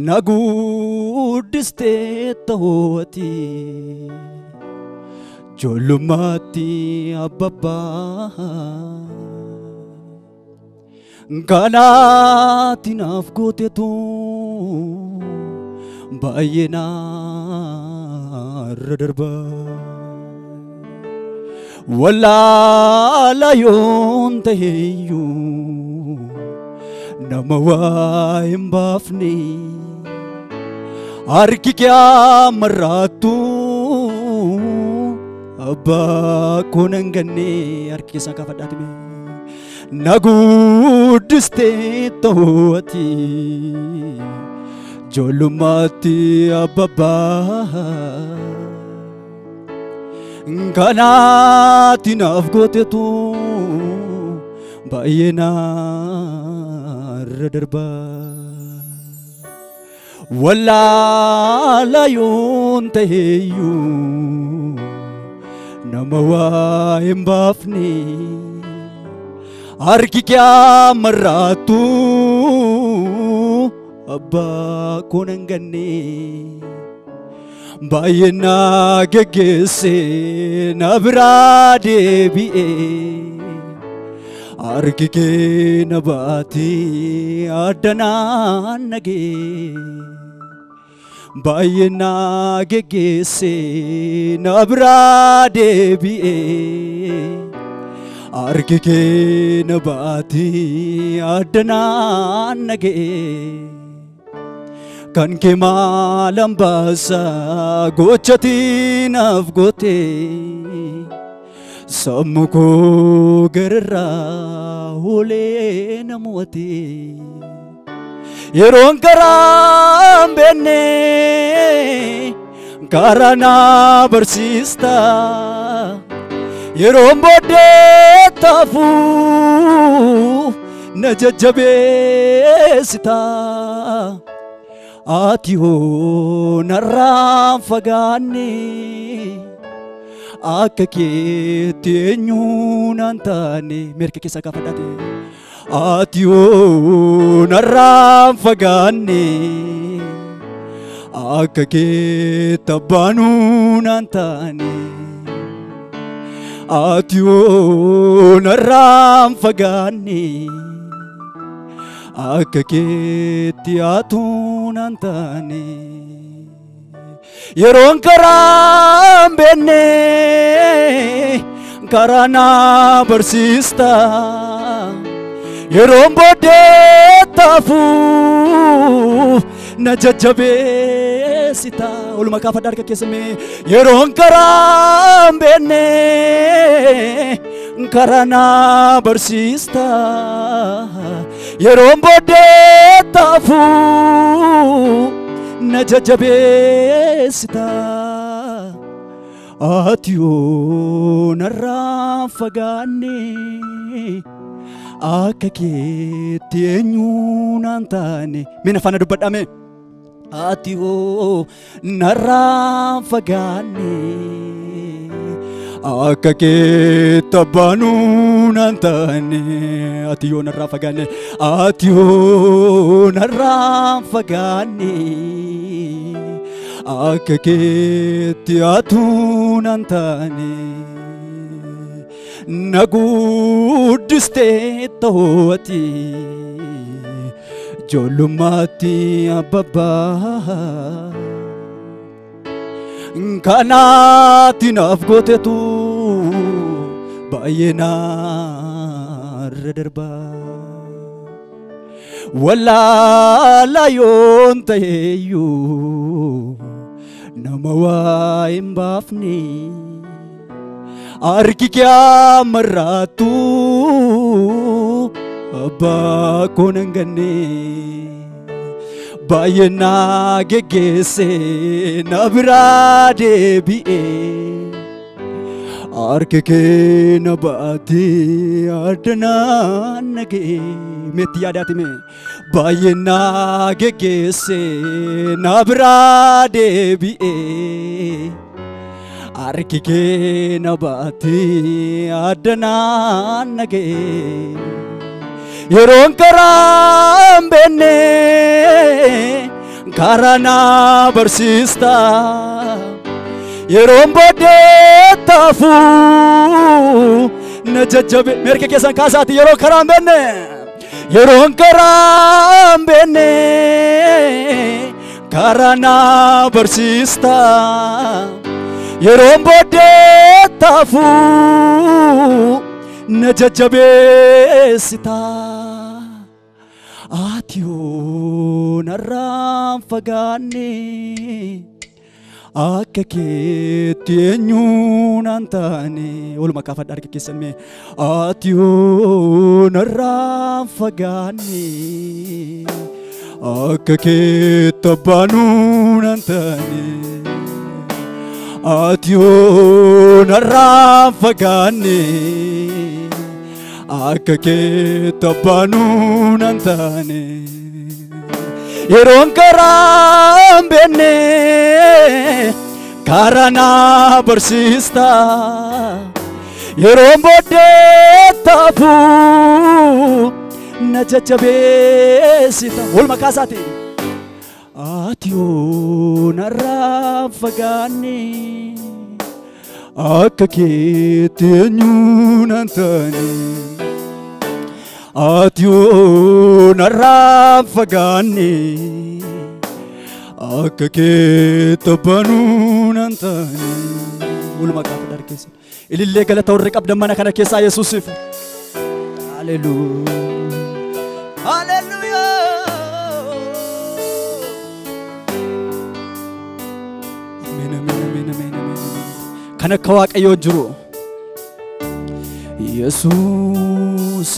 naguddiste ta'ooti jollumaatti abbaa kanaatti naaf gootetu baay'ee narra darba wallaala yoon ta'eeyyuu nama waa hin baafne harki kee marraattu abbaa koo nan ganne harki keessaa kaafadhaatime naguddiste ta'ooti jollumaatti abbaa kanaatti naaf gootetu baay'ee narra darba wallaala yoon ta'eeyyuu nama waa hin baafne harki kee marraattu abbaa koo nan ganne baay'ee na geggeesse na biraa deebi'e harki kee na baatee addanaan nagee baay'ee na geggeesse na biraa deebi'e harki kee na baatee addanaan nagee kan kee maalan baasa gochati naaf goote sammuu koo gararraa oolee na mo'ate yeroon karaa hin beekne karaa na barsiista yeroon booddee taafuu na jajjabeessita ati hoo narraa fagaanne akka keetti eenyuu naan taane meerka keessaa kaafadhaate ati hoo narraa fagaanne akka keetti abbaanuu naan taane ati hoo narraa fagaanne akka keetti aatuu naan taane yeroon karaa hin beekne karaa na barsiista yeroon booddee taafuu na jajjabeessita oluma kaafadhaa harka keessame yeroon karaa hin beekne karaa na barsiista yeroon booddee taafuu na jajjabeessita ati hoo narraa fagaanne akka keetti eenyuu naan taane mina faana dubbadhame ati hoo narraa fagaanne akka keetti abbaanuu naan taane ati hoo narraa fagaanne ati hoo narraa fagaanne akka keetti aatuu naan taane naguddiste ta'ooti jollumaatti abbaa kanaatti naaf gootetu baay'ee narra darba wallaala yoon ta'eeyyuu nama waa hin baafne harki kee marraattu abbaa koo nan ganne baay'ee na geggeesse na biraa deebi'e harki kee na baatee addanaan nagee meetti yaadaatime baay'ee na geggeesse na biraa deebi'e harki kee na baatee addanaan nagee yeroon karaa hin beekne karana barsista yeroon booddee tafu na jajjabe merke keessan kaasaati yeroo karaan benne yeroon karaan benne karana barsista yeroon booddee tafu na jajjabeessita atiyo narraan fagaanne akka keetti eenyuun an taane walumaa kaafadha harka keessan mee atiyo narraan fagaanne akka keetti abbaanuun an taane atiyo narraan fagaanne akka keetti abbaanuun an taane yeroon karaan benne karana barsista yeroon booddee tafu na jajjabeessita walumaa kaasaati atiyo narraan fagaanne akka keetti eenyuun an taane atiyo narraan fagaanne akka keetti abbaanuun an taane walumaa kaafadha harka keessan ilillee galata warri qabdan mana kana keessaa Yesuusiif haleluuyaa haleluuyaa amen amen amen amen kan akka Waaqayyoo jiru Yesuus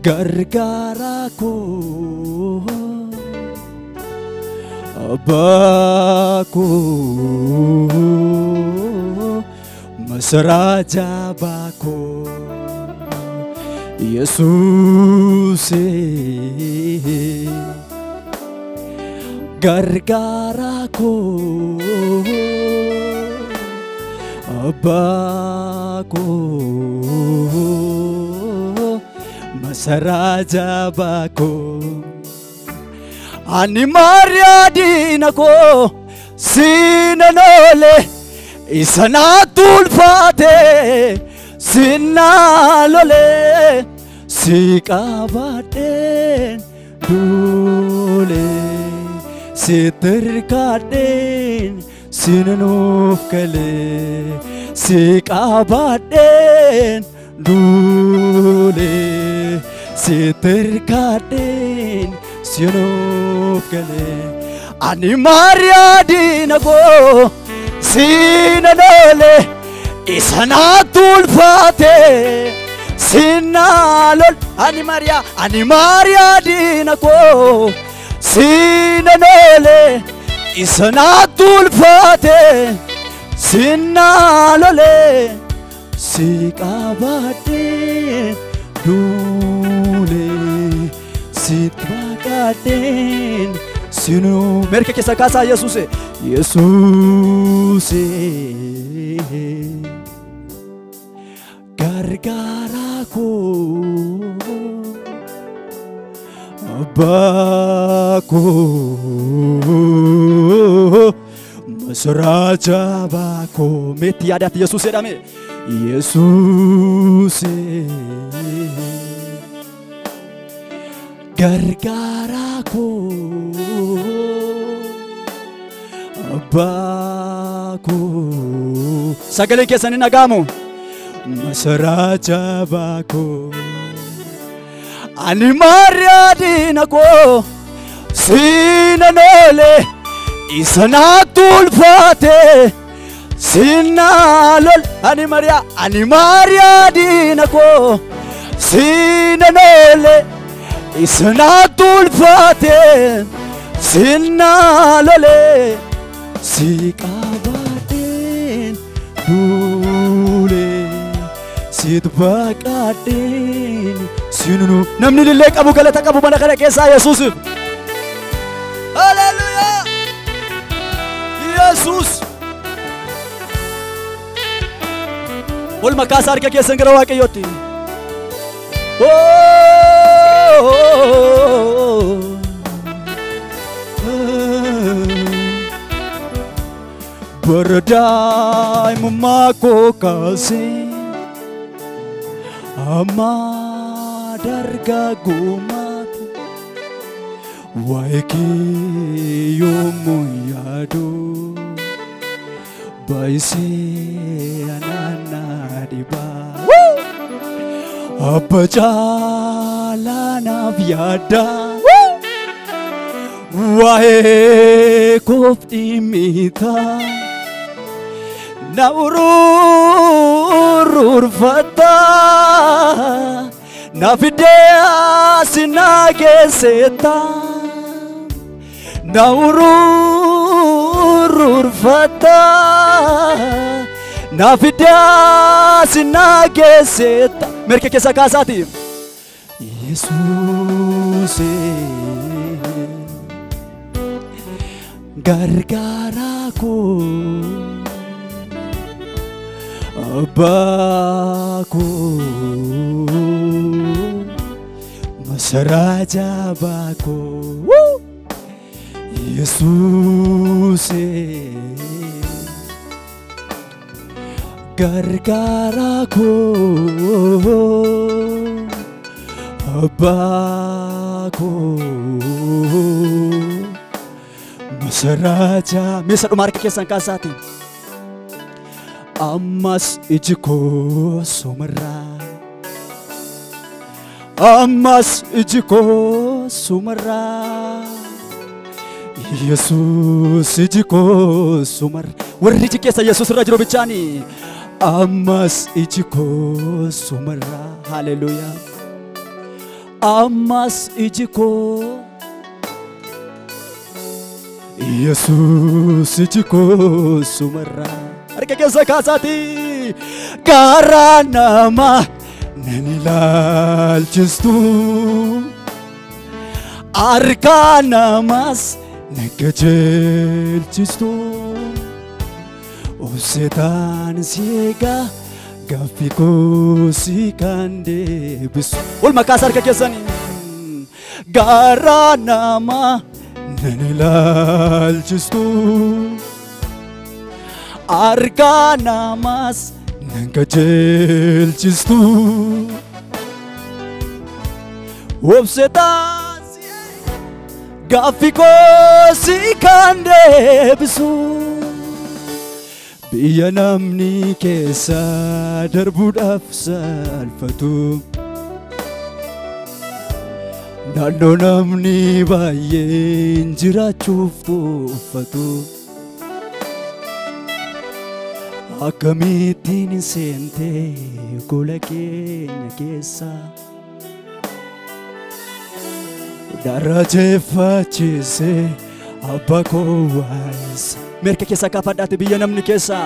gargaara koo abbaa koo masaraa jabaa koo Yesuus gargaara koo abbaa koo masaraa jabaa koo ani Maariyaa diina koo siinan oole isa naatti ulfaate sinnaa lole si qabadheen duule si tirkadheen sinuuf galee si qabadheen duule si tirkadheen sinuuf galee ani Maariyaa diina koo siinan oole isa naatti ulfaate sinnaa lole ani Maariyaa diina koo siinan oole isa naatti ulfaate sinnaa lole si qabadheen duule si qabadheen sinu merke keessa kaasaa Yesuus Yesuus gargaara koo abbaa koo masaraa jabaa koo meetti yaadaatti Yesuus jedhame Yesuus gargaara koo abbaa koo sagaleen keessan hin dhaga'amu masaraa jabaa koo ani Maariyaa diina koo siinan oole isa naatti ulfaate sinnaa lole ani Maariyaa diina koo siinan oole isa naatti ulfaate sinnaa lole si qabadheen duule si baqadheen sinunu namni lillee qabu galata qabu mana kana keessaa Yesuusiif haleluuyaa Yesuus ol makaasa harka keessan gara Waaqayyootti Berdai memaku kasih Amadar gagumat Waiki yomu yadu Baisi anana diba Apa jalan biada Wae kop imita Na urur fata Na videa sinage seta Na urur fata Na videa sinage seta Mereka kisah kasati Yesus Gargaraku Abaku Masaraja baku Yesus Gargaraku Abaku Masaraja Misa dumar kisah kasati Amas ijiko sumera Amas ijiko sumera Yesus ijiko sumera Warri jikesa Yesus rajro bichani Amas ijiko sumera Haleluya Amas ijiko Yesus ijiko sumera Arka kisah kasati Karanama Nanilal jistu Arka namas Negajel jistu Usetan siega Gafiko sikande bisu Ul makasar ka kisah ni Karanama Nanilal jistu Arka namas Nangkajel jistu Obsetas Gafiko sikande bisu Biya namni kesa darbudaf salfatu Nando namni bayen jirachuuf tuffatu Akamitin sente gola keenya keessa Darajeeffachise abba koo waayisa Merka keessa kaafadhaate biyya namni keessa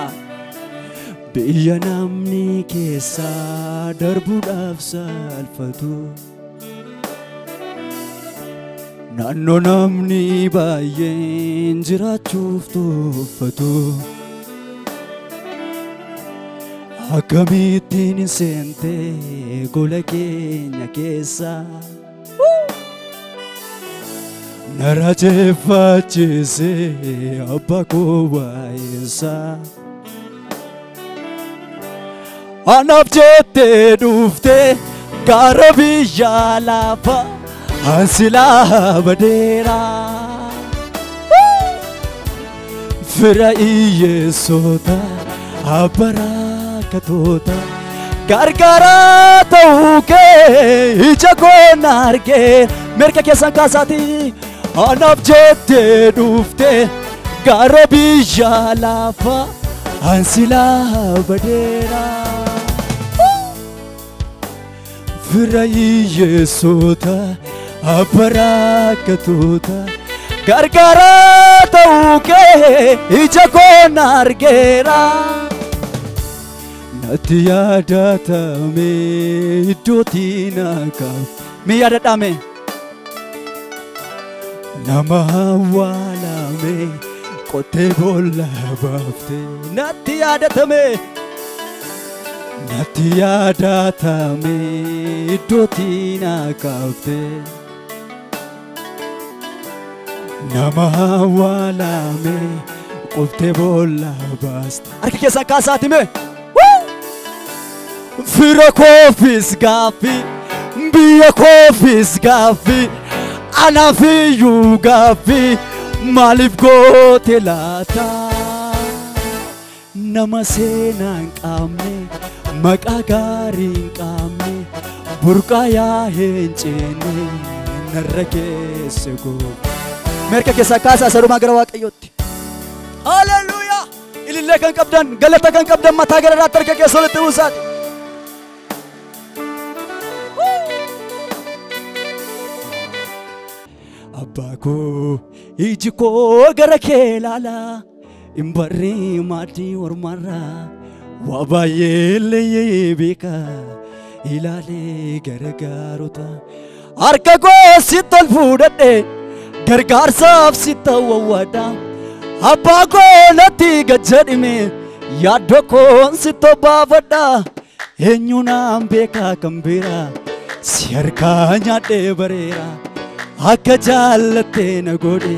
Biyya namni keessa darbuudhaaf salfatu Naannoo namni baay'een jiraachuuf tuffatu Akamitin sente gola keenya keessa Narajeeffachise abba koo waayisa Anaaf jettee dhufte gara biyya lafaa Ansila badera Fira iyesota Abarakatota Gargara tauke Ijako narge Merka kesan kasati Anaaf jette dhufte gara biyya lafaa Ansila badera Fira iyesota Abarakatota Gargara tauke Ijako nargera Natti yaadatame iddootti naqaaf Mi yaadadhame Nama awwaalame Qottee boolla baafte Natti yaadatame Natti yaadatame iddootti naqaafte nama awwaalame quftee boolla baasta. Harka keessa kaasaati mee fira koofis gaaffii biyya koofis gaaffii anaaf iyyuu gaaffii maaliif goote laata nama seenaa hin qabne maqaa gaarii hin qabne burqaa yaa hin ceene narra keessa goote. Merka keessa kaasaa sarumaa gara Waaqayyootti. Haleluuyaa! Ilillee kan qabdan galata kan qabdan mataa gara irraatti harka keessa walitti buusaati. Abbaa koo iji koo gara kee ilaala hin barri maatii ormarraa waa baay'ee beeka ilaalee gargaarota harka koo sitti ol fuudhadhe gargaarsaaf sitti wawwaadha abbaa koo natti gajjadhime yaaddoo koon sitti baafadha eenyu naan beekaa kan biraa si harkaa nyaadhee bareera akka jaallattee na godhe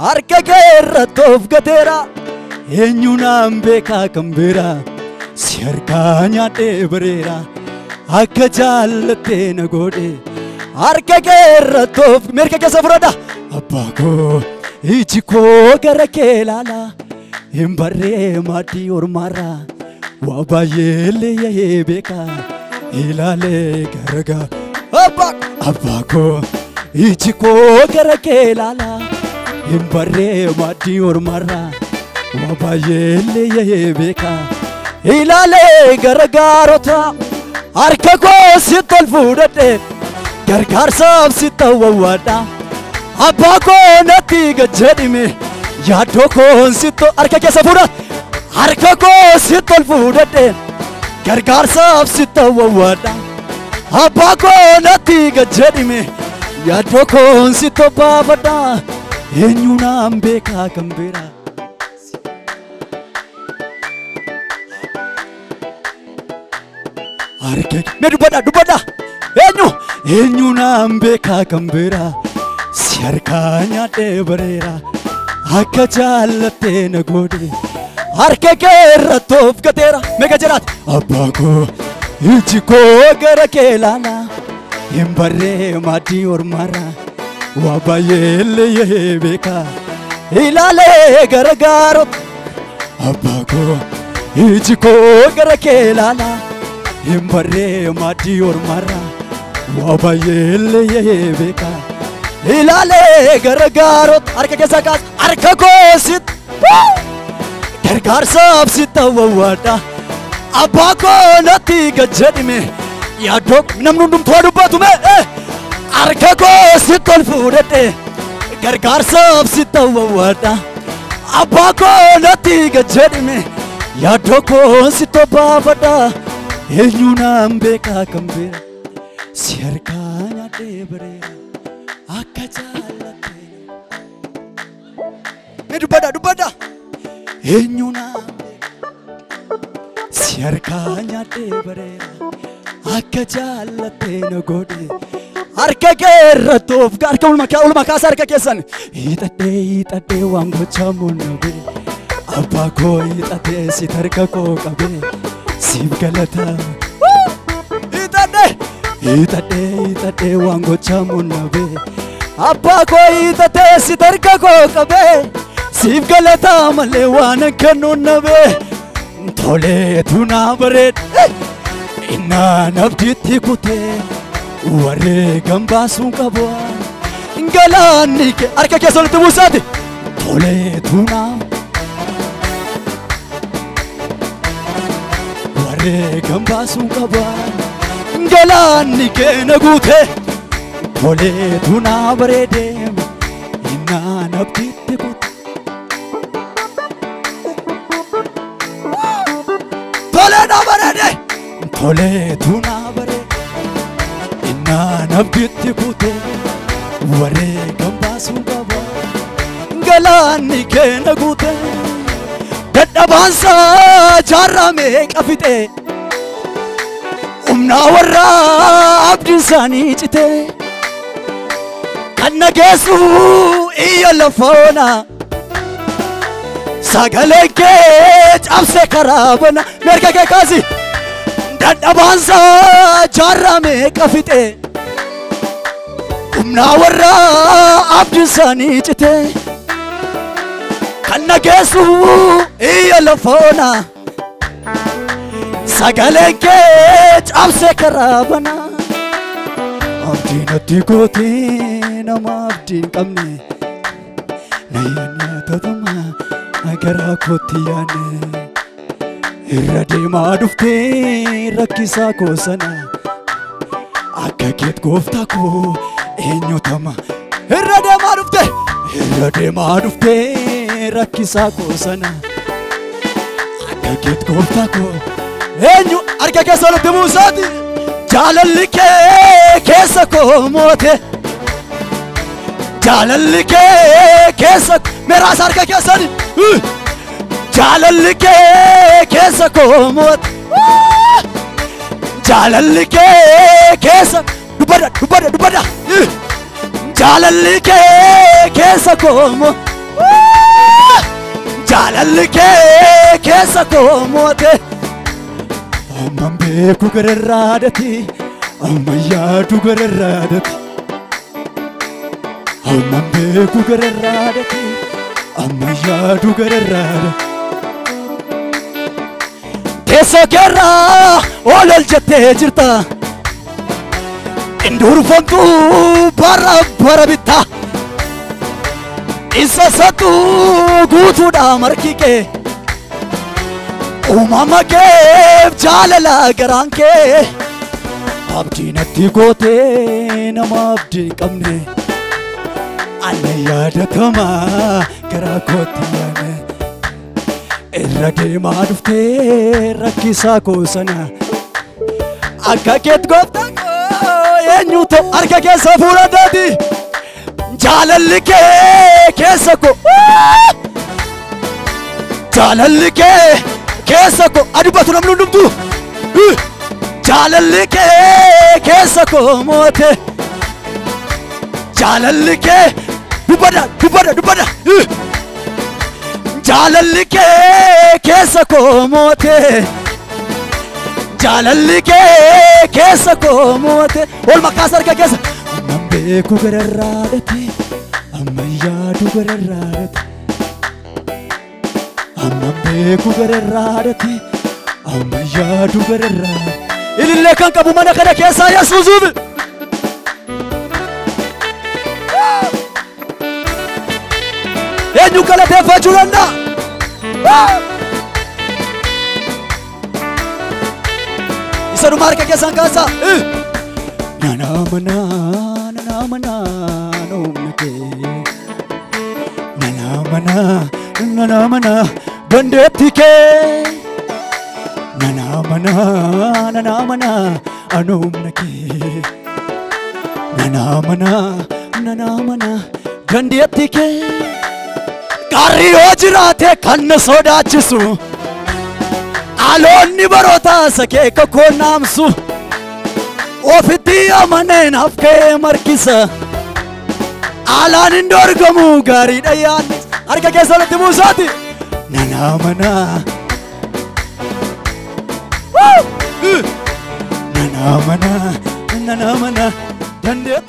harka kee irratti of gateera eenyu naan beekaa kan biraa si harkaa nyaadhee bareera akka jaallattee na godhe harka kee irratti of merka keessa fudhadha. Abbaa koo iji koo gara kee ilaala hin barree maatii ormarraa waa baay'ee beeka ilaalee gargaara. Abbaa koo iji koo gara kee ilaala hin barree maatii ormarraa waa baay'ee beeka ilaalee gargaarota harka koo sitti ol fuudhadhe gargaarsaaf sitti wawwaadha abbaa koo natti gajjadhime yaaddoo koon sitti harka keessa fuudha harka koo sitti ol fuudhadhe gargaarsaaf sitti wawwaadha abbaa koo natti gajjadhime yaaddoo koon sitti baafadha eenyu naan beekaa kan biraa. Harka mee dubbadha eenyu naan beekaa kan biraa si harkaa nyaadhee bareera akka jaallattee na godhe harka kee irratti of gateera meeqa jedhaati. Abbaa koo iji koo gara kee ilaala hin barree maatii ormarraa waa baay'ee beeka ilaalee gargaarota. Abbaa koo iji koo gara kee ilaala hin barree maatii ormarraa waa baay'ee beeka ilaalee gargaarota harka keessa kaasa harka koo sitti gargaarsaaf sitti wawwaadha abbaa koo natti gajjadhime yaaddoo namni hundumtuu dubbatu mee harka koo sitti ol fuudhadhe gargaarsaaf sitti wawwaadha abbaa koo natti gajjadhime yaaddoo koo sitti baafadha eenyu naan beekaa kan biraa si harkaa nyaadhee bareera akka jaallattee mee dubbadha eenyu naan si harkaa nyaadhee bareera akka jaallattee na godhe harka kee irratti of harka ulma kaasa harka keessan hiixadhee waan gochamu nabe abbaa koo hiixadhee si harka koo qabe siif galata hiixadhee waan gochamu nabe abbaa koo hiixadhee si harka koo qabe siif galata malee waan kennu nabe toleetu naa bareedhe innaan abdiitti kutee warree gambaasuun qabu galaanni kee harka keessa walitti buusaati toleetu naa warree gambaasuun qabu galaanni kee na guute toleetu naa bareede innaan abdiitti kutee tolee naa bareede toleetu naa bareede innaan abdiitti kutee warree gambaasuun qabu galaanni kee na guute dadhabaansa jaarramee qafite humnaa warraa abdiin isaanii cite kan nageessu iyya lafoona sagaleen kee cabsee karaa bana mirga kee kaasi dadhabaansa jaarraa meeqa fixe humnaa warra abdii isaanii cite kan nageessu iyya lafoona sagaleen kee cabsee karaa bana abdiin atti gootee nama abdiin qabne nayyaanyaa tatama agaraa kootti yaane irra deemaa dhuftee rakkisaa koo sana akka keet gooftaa koo eenyutama irra deemaa dhuftee rakkisaa koo sana akka keet gooftaa koo eenyu arga keessa nutti buusaati jaalalli kee keessa koo moote jaalalli kee keessa meeraas arga keessani jaalalli kee keessa koo moote jaalalli kee keessa dubbada jaalalli kee keessa koo moote jaalalli kee keessa koo moote amman beeku gararraadhati amman yaadu gararraadhati amman beeku gararraadhati amman yaadu gararraadhati teessoo keerraa olol jettee jirta indurfamtu bara bitta isa sattu guutuudha marki kee uumama keef jaalala garaan kee abdiin atti gootee nama abdiin qabne anna yaadatama garaa kootti yaane irra deemaa dhuftee rakkisaa koo sana akka keet gooftaa koo eenyutu arga keessa fuudhataati jaalalli kee keessa koo jaalalli kee keessa koo adubbatu namni hundumtu jaalalli kee keessa koo moote jaalalli kee dubbada jaalalli kee keessa koo moote jaalalli kee keessa koo moote ol makkaas arga keessa amman beeku gararraadhati amman yaadu gararraadhati amman beeku gararraadhati amman yaadu gararraadhati ilillee kan qabu mana kana keessaa Yesuusuuf eenyu galateeffachuu danda'a isa dhuma harka keessan kaasaa nanaamana noomna kee nanaamana dandeetti kee nanaamana anoomna kee nanaamana dandeetti kee gaarri yoo jiraate kan na sodaachisu aloonni baroota sakee kakoo naamsu ofitti amaneen hafkee markisa alaan hin dorgamu gaariidha yaanni harka keessa walitti buusaati nanaamana nanaamana dandeetti